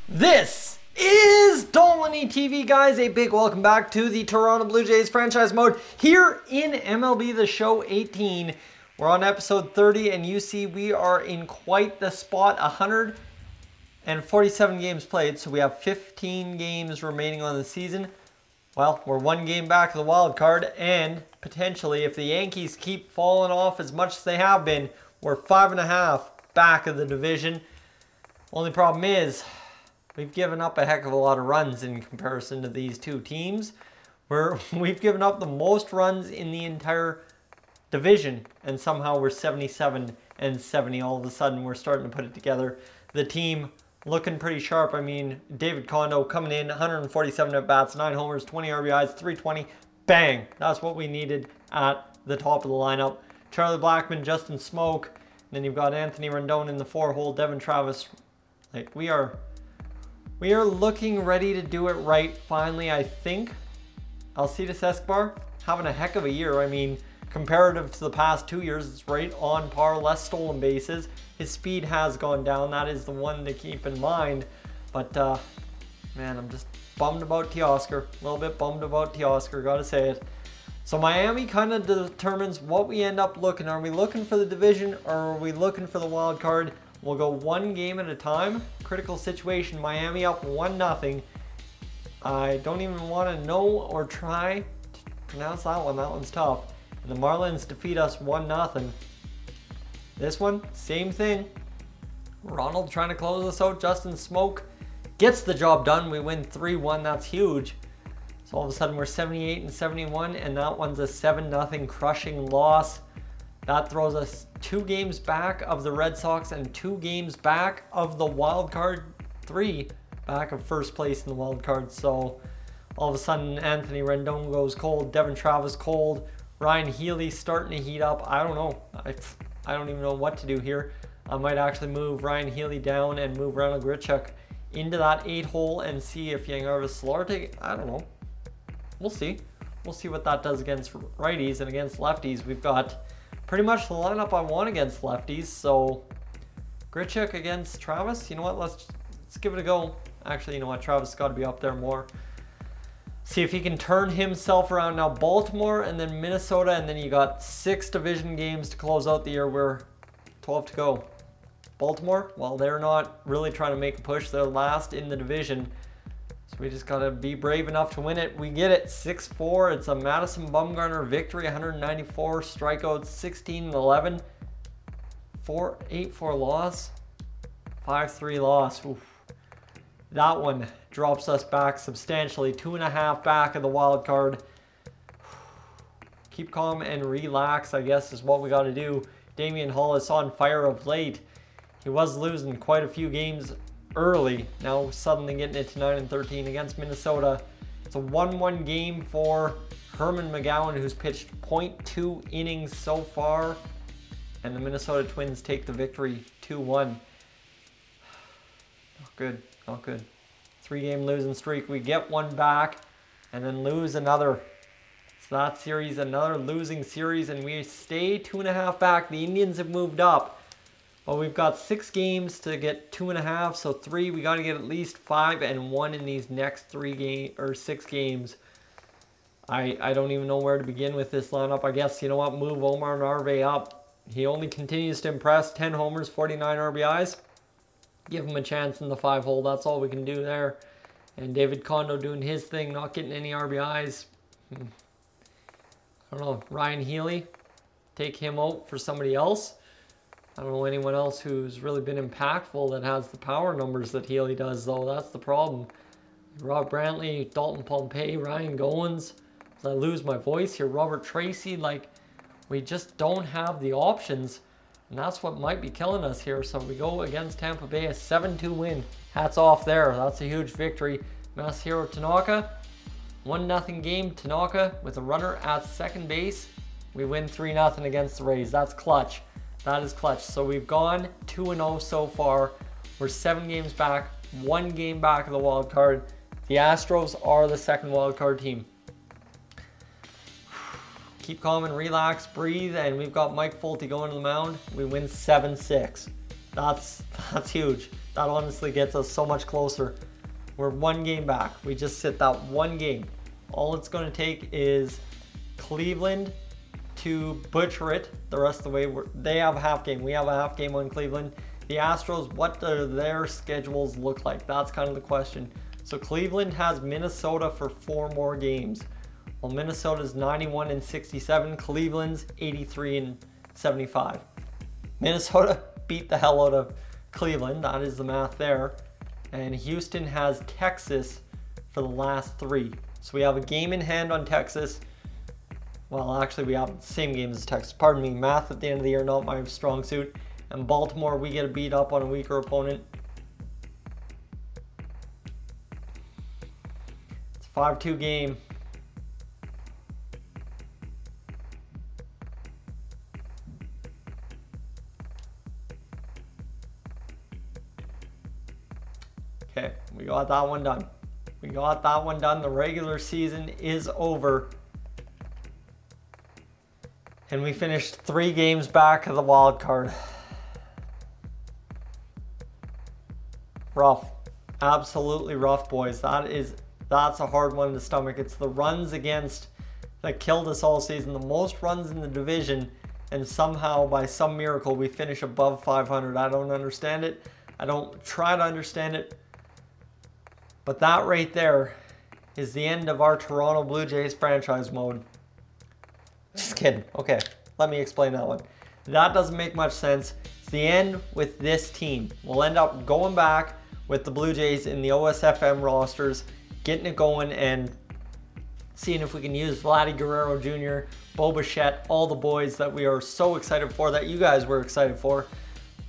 This is Dolynny TV, guys. A big welcome back to the Toronto Blue Jays franchise mode here in MLB The Show 18. We're on episode 30, and you see we are in quite the spot. 147 games played, so we have 15 games remaining on the season. Well, we're one game back of the wild card, and potentially, if the Yankees keep falling off as much as they have been, we're 5.5 back of the division. Only problem is, we've given up a heck of a lot of runs in comparison to these two teams. We've given up the most runs in the entire division, and somehow we're 77 and 70. All of a sudden, we're starting to put it together. The team looking pretty sharp. I mean, David Condo coming in, 147 at-bats, 9 homers, 20 RBIs, 320. Bang! That's what we needed at the top of the lineup. Charlie Blackmon, Justin Smoke, and then you've got Anthony Rendon in the 4-hole, Devin Travis. Like, we are looking ready to do it right finally, I think. Alcides Escobar having a heck of a year. I mean, comparative to the past 2 years, it's right on par, less stolen bases. His speed has gone down. That is the one to keep in mind. But, man, I'm just bummed about Teoscar. A little bit bummed about Teoscar, gotta say it. So Miami kind of determines what we end up looking. Are we looking for the division, or are we looking for the wild card? We'll go one game at a time. Critical situation, Miami up 1-0. I don't even want to know or try to pronounce that one. That one's tough. And the Marlins defeat us 1-0. This one, same thing. Ronald trying to close us out. Justin Smoke gets the job done. We win 3-1. That's huge. So all of a sudden we're 78 and 71, and that one's a 7-0 crushing loss. That throws us 2 games back of the Red Sox and 2 games back of the wild card, 3 back of first place in the wild card. So all of a sudden Anthony Rendon goes cold, Devin Travis cold, Ryan Healy starting to heat up. I don't know. I don't even know what to do here. I might actually move Ryan Healy down and move Ronald Grichuk into that 8-hole and see if Yangervis Solarte. I don't know. We'll see. We'll see what that does against righties, and against lefties we've got pretty much the lineup I want against lefties. So Grichuk against Travis. You know what? Let's give it a go. Actually, you know what? Travis has got to be up there more. See if he can turn himself around. Now Baltimore and then Minnesota, and then you got 6 division games to close out the year. We're 12 to go. Baltimore, well, they're not really trying to make a push. They're last in the division. So we just got to be brave enough to win it. We get it 6-4. It's a Madison Bumgarner victory, 194 strikeouts, 16-11. 8-4 loss, 5-3 loss. Oof. That one drops us back substantially, 2.5 back of the wild card. Keep calm and relax, I guess, is what we got to do. Damian Hollis on fire of late. He was losing quite a few games early. Now suddenly getting it to 9-13 against Minnesota. It's a 1-1 game for Herman McGowan, who's pitched .2 innings so far. And the Minnesota Twins take the victory 2-1. Not good. Not good. 3-game losing streak. We get one back and then lose another. So that series, another losing series, and we stay 2.5 back. The Indians have moved up. Well, we've got 6 games to get 2.5, so 3. We got to get at least 5 and 1 in these next 6 games. I don't even know where to begin with this lineup. I guess, you know what, move Omar Narvaez up. He only continues to impress. 10 homers, 49 RBIs. Give him a chance in the 5-hole. That's all we can do there. And David Condo doing his thing, not getting any RBIs. I don't know. Ryan Healy, take him out for somebody else. I don't know anyone else who's really been impactful that has the power numbers that Healy does, though. That's the problem. Rob Brantley, Dalton Pompey, Ryan Goins. As I lose my voice here, Robert Tracy. Like, we just don't have the options. And that's what might be killing us here. So we go against Tampa Bay, a 7-2 win. Hats off there. That's a huge victory. Masahiro Tanaka, 1-0 game. Tanaka with a runner at second base. We win 3-0 against the Rays. That's clutch. That is clutch. So we've gone 2-0 so far. We're 7 games back, 1 game back of the wild card. The Astros are the second wild card team. Keep calm and relax, breathe, and we've got Mike Folty going to the mound. We win 7-6. That's huge. That honestly gets us so much closer. We're one game back. We just sit that one game. All it's going to take is Cleveland to butcher it the rest of the way. They have a half game. We have a half game on Cleveland. The Astros, what do their schedules look like? That's kind of the question. So Cleveland has Minnesota for 4 more games. Well, Minnesota's 91 and 67. Cleveland's 83 and 75. Minnesota beat the hell out of Cleveland. That is the math there. And Houston has Texas for the last 3. So we have a game in hand on Texas. Well, actually, we have the same game as Texas. Pardon me, math at the end of the year, not my strong suit. And Baltimore, we get beat up on a weaker opponent. It's a 5-2 game. Okay, we got that one done. We got that one done. The regular season is over. And we finished 3 games back of the wild card. Rough. Absolutely rough, boys. That's a hard one to stomach. It's the runs against that killed us all season. The most runs in the division, and somehow by some miracle we finish above 500. I don't understand it. I don't try to understand it. But that right there is the end of our Toronto Blue Jays franchise mode. Just kidding. Okay, let me explain that one. That doesn't make much sense. It's the end with this team. We'll end up going back with the Blue Jays in the OSFM rosters, getting it going and seeing if we can use Vladimir Guerrero Jr., Bo Bichette, all the boys that we are so excited for, that you guys were excited for.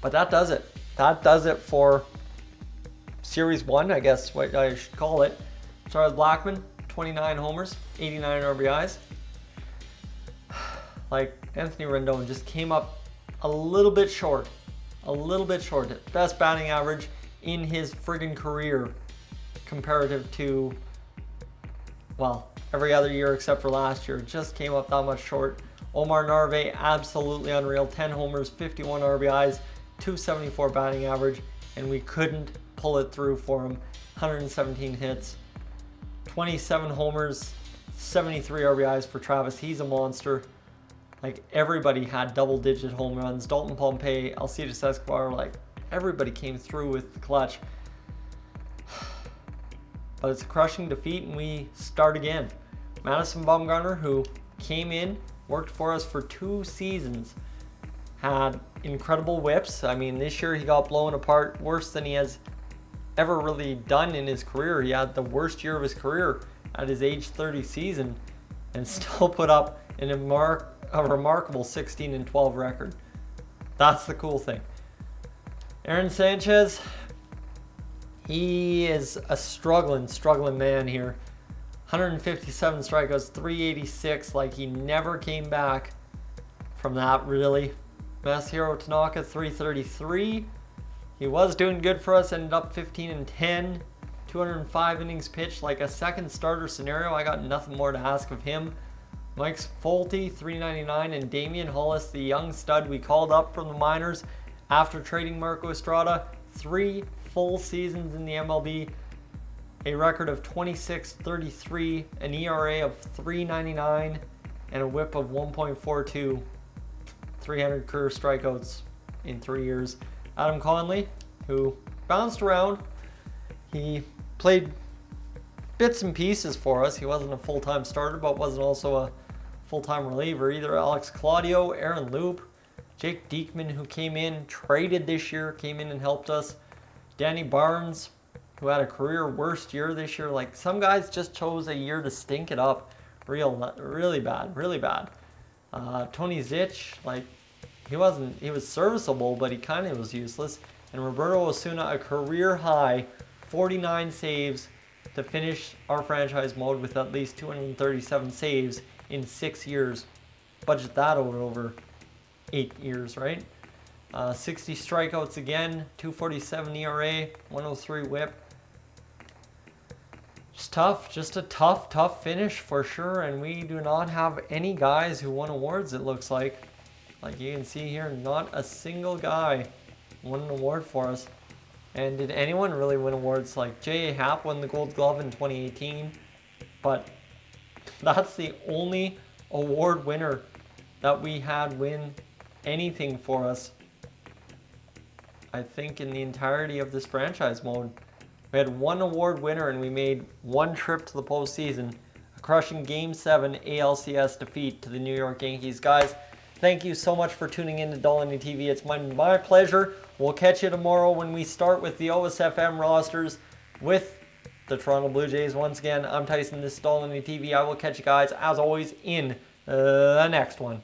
But that does it. That does it for Series 1, I guess what I should call it. Charles Blackmon, 29 homers, 89 RBIs. Like, Anthony Rendon just came up a little bit short. A little bit short. Best batting average in his friggin' career comparative to, well, every other year except for last year. Just came up that much short. Omar Narvaez, absolutely unreal. 10 homers, 51 RBIs, 274 batting average, and we couldn't pull it through for him. 117 hits, 27 homers, 73 RBIs for Travis. He's a monster. Like, everybody had double-digit home runs. Dalton Pompey, Alcides Escobar, like, everybody came through with the clutch. But it's a crushing defeat, and we start again. Madison Bumgarner, who came in, worked for us for 2 seasons, had incredible whips. I mean, this year he got blown apart worse than he has ever really done in his career. He had the worst year of his career at his age 30 season and still put up a remarkable 16-12 record. That's the cool thing. Aaron Sanchez, he is a struggling man here. 157 strikeouts, 386, like he never came back from that, really. Masahiro Tanaka, 333. He was doing good for us, ended up 15-10, 205 innings pitched, like a second starter scenario. I got nothing more to ask of him. Mike Folty, 399, and Damian Hollis, the young stud we called up from the minors after trading Marco Estrada. 3 full seasons in the MLB, a record of 26-33, an ERA of 3.99, and a WHIP of 1.42. 300 career strikeouts in 3 years. Adam Conley, who bounced around. He played bits and pieces for us. He wasn't a full-time starter, but wasn't also a full-time reliever either. Alex Claudio, Aaron Loop, Jake Diekman, who came in, traded this year, came in and helped us. Danny Barnes, who had a career worst year this year. Like, some guys just chose a year to stink it up really bad. Tony Zitch, like, he was serviceable, but he kind of was useless. And Roberto Osuna, a career high 49 saves to finish our franchise mode with at least 237 saves in 6 years. Budget that over 8 years, right? 60 strikeouts again, 247 ERA, 103 WHIP. Just a tough finish for sure, and we do not have any guys who won awards, it looks like. Like you can see here, not a single guy won an award for us. And did anyone really win awards? Like J.A. Happ won the Gold Glove in 2018, but that's the only award winner that we had win anything for us, I think, in the entirety of this franchise mode. We had one award winner and we made one trip to the postseason, a crushing Game 7 ALCS defeat to the New York Yankees. Guys, thank you so much for tuning in to Dolynny TV. It's my pleasure. We'll catch you tomorrow when we start with the OSFM rosters with the Toronto Blue Jays. Once again, I'm Tyson. This is Dolynny TV. I will catch you guys, as always, in the next one.